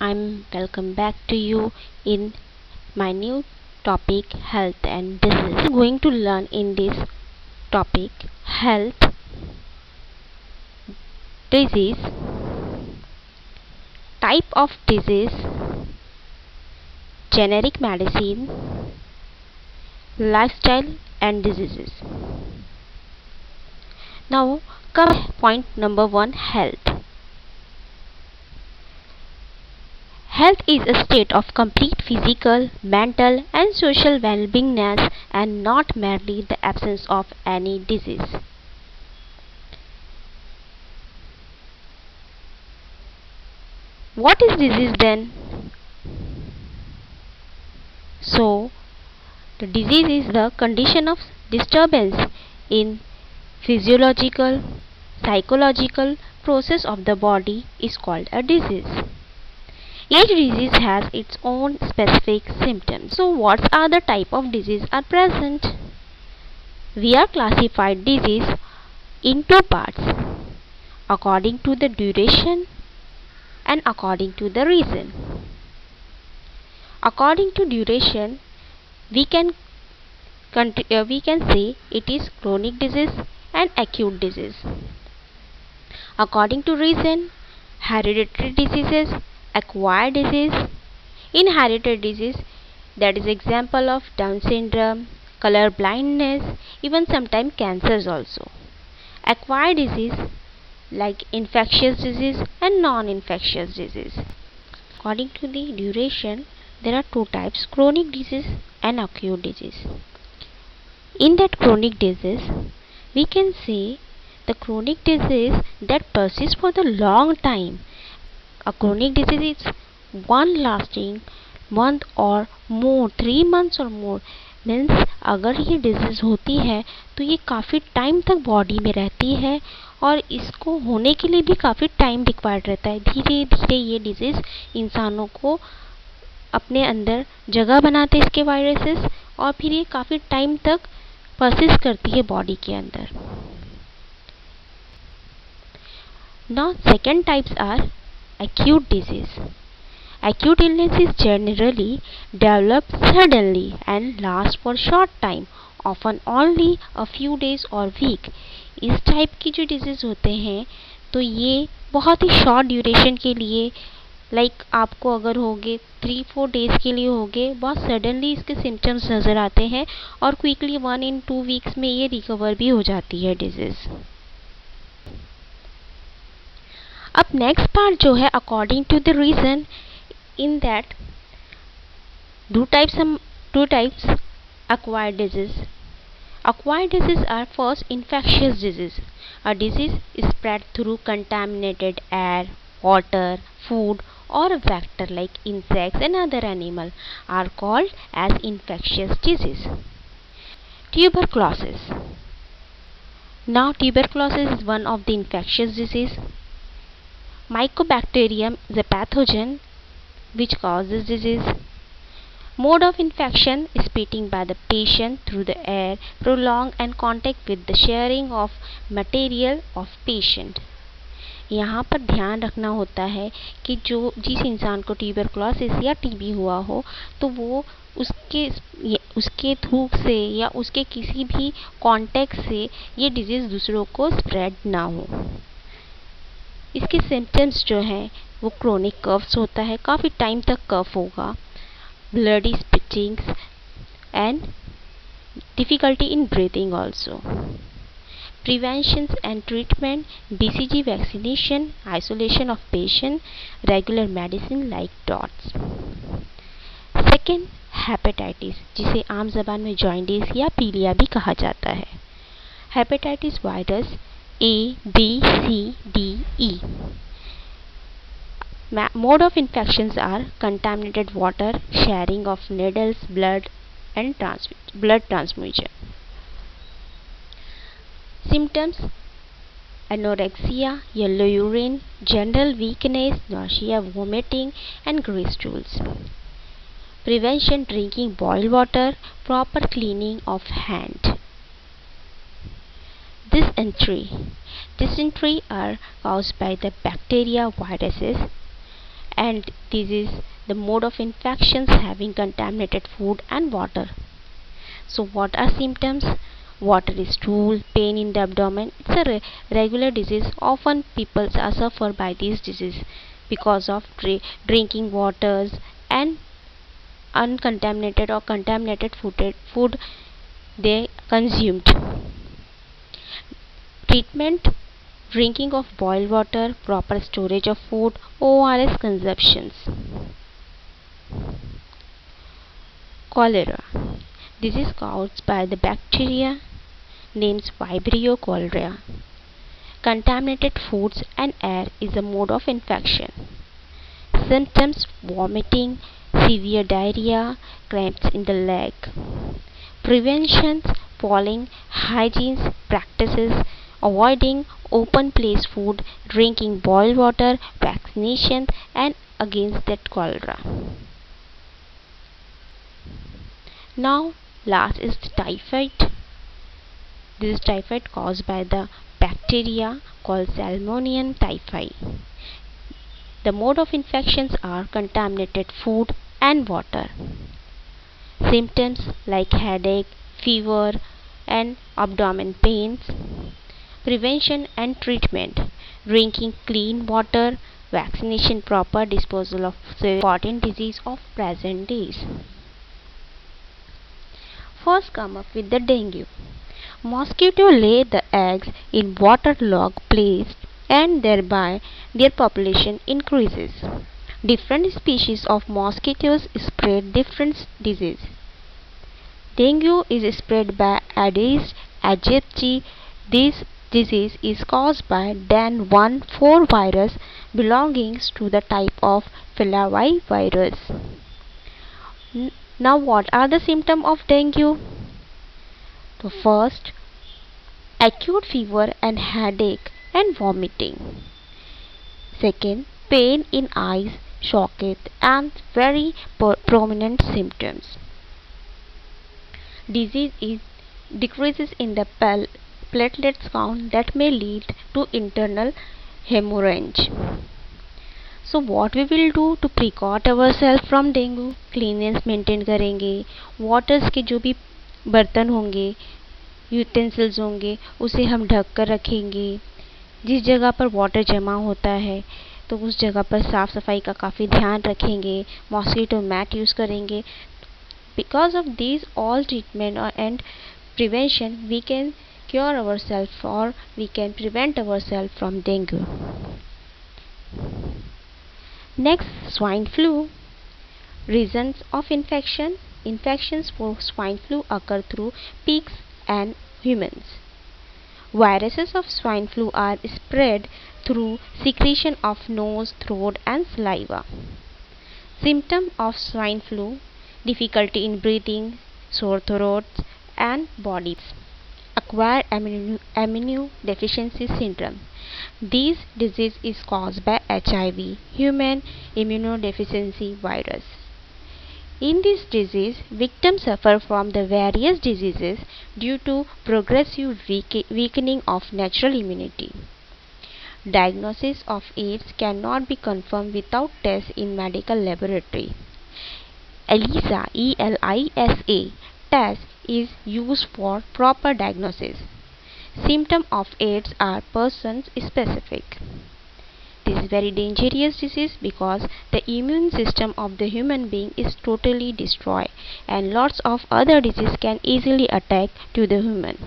I'm welcome back to you in my new topic health and disease. I'm going to learn in this topic health, disease, type of disease, generic medicine, lifestyle and diseases. Now come point number 1, health. Health is a state of complete physical, mental and social well-beingness and not merely the absence of any disease. What is disease then? So, the disease is the condition of disturbance in physiological, psychological process of the body is called a disease. Each disease has its own specific symptoms. So what are the type of disease are present? We are classified disease in two parts according to the duration and according to the reason. According to duration, we can say it is chronic disease and acute disease. According to reason, hereditary diseases, acquired disease, inherited disease, that is example of Down syndrome, color blindness, even sometimes cancers also. Acquired disease like infectious disease and non-infectious disease. According to the duration, there are two types, chronic disease and acute disease. In that chronic disease, we can say the chronic disease that persists for the long time. A chronic disease is one lasting month or more, 3 months or more. Means अगर ये disease होती है तो ये काफ़ी time तक body में रहती है और इसको होने के लिए भी काफ़ी टाइम रिक्वायर्ड रहता है. धीरे धीरे ये डिजीज़ इंसानों को अपने अंदर जगह बनाते हैं इसके वायरसेस और फिर ये काफ़ी टाइम तक परसिस्ट करती है बॉडी के अंदर. Now second types are acute disease. Acute illness is generally developed suddenly and lasts for short time, often only a few days or week. इस टाइप की जो डिजीज़ होते हैं तो ये बहुत ही शॉर्ट ड्यूरेशन के लिए आपको अगर होगे 3-4 डेज के लिए होगे, बहुत सडनली इसके सिम्टम्स नज़र आते हैं और क्विकली 1-2 वीक्स में ये रिकवर भी हो जाती है डिजीज़. अब नेक्स्ट पार्ट जो है according to the region, in that two types acquired disease. Acquired disease are first infectious disease. A disease is spread through contaminated air, water, food or a vector like insects and other animal are called as infectious disease. Tuberculosis. Now tuberculosis is one of the infectious disease. Mycobacterium is a pathogen which causes disease. Mode of infection is spitting by the patient through the air, prolonged and contact with the sharing of material of patient. यहाँ पर ध्यान रखना होता है कि जिस इंसान को ट्यूबरकुलोसिस या टीबी हुआ हो तो वो उसके थूक से या उसके किसी भी कांटेक्ट से ये डिजीज़ दूसरों को स्प्रेड ना हो. इसके सिम्टम्स जो हैं वो क्रोनिक कफ्स होता है, काफ़ी टाइम तक कफ होगा, bloody स्पिटिंग्स and difficulty in breathing also. Preventions and treatment, BCG vaccination, isolation of patient, regular medicine like DOTS. Second, hepatitis, जिसे आम ज़बान में जॉन्डिस या पीलिया भी कहा जाता है. Hepatitis virus A, B, C, D, E. Mode of infections are contaminated water, sharing of needles, blood and blood transfusion. Symptoms: anorexia, yellow urine, general weakness, nausea, vomiting and grey stools. Prevention: drinking boiled water, proper cleaning of hand. Dysentery are caused by the bacteria, viruses. and this is the mode of infections having contaminated food and water. So what are symptoms? Watery stool, pain in the abdomen. It's a regular disease. Often people are suffer by this disease because of drinking waters and uncontaminated or contaminated food they consumed. Treatment: drinking of boiled water, proper storage of food, ORS consumptions. Cholera. This is caused by the bacteria named Vibrio cholerae. Contaminated foods and air is a mode of infection. Symptoms: vomiting, severe diarrhea, cramps in the leg. Preventions: following hygiene practices, avoiding open place food, drinking boiled water, vaccination and against that cholera. Now last is typhoid. This is typhoid caused by the bacteria called Salmonella typhi. The mode of infections are contaminated food and water. Symptoms like headache, fever and abdomen pains. Prevention and treatment: drinking clean water, vaccination, proper disposal of important disease of present days. First come up with the dengue. Mosquito lay the eggs in waterlogged place and thereby their population increases. Different species of mosquitoes spread different disease. Dengue is spread by Aedes aegypti. This disease is caused by DAN14 virus belonging to the type of filavirus. Now what are the symptoms of dengue? The first, acute fever and headache and vomiting. Second, pain in eyes, socket and very prominent symptoms. Disease is decreases in the platelets count that may lead to internal hemorrhage. So what we will do to precaught ourselves from dengue? Cleanliness maintain करेंगे, waters के जो भी बर्तन होंगे, utensils होंगे, उसे हम ढक कर रखेंगे. जिस जगह पर वाटर जमा होता है तो उस जगह पर साफ सफाई का काफ़ी ध्यान रखेंगे. मॉस्किटो मैट यूज़ करेंगे. Because of these all treatment and prevention, we can cure ourselves or we can prevent ourselves from dengue. Next, swine flu. Reasons of infection. Infections for swine flu occur through pigs and humans. Viruses of swine flu are spread through secretion of nose, throat and saliva. Symptoms of swine flu: difficulty in breathing, sore throat and body aches. Acquired immunodeficiency syndrome. This disease is caused by HIV, human immunodeficiency virus. In this disease, victims suffer from the various diseases due to progressive weakening of natural immunity. Diagnosis of AIDS cannot be confirmed without tests in medical laboratory. ELISA, ELISA test is used for proper diagnosis. Symptoms of AIDS are person specific. This is very dangerous disease because the immune system of the human being is totally destroyed and lots of other diseases can easily attack to the human.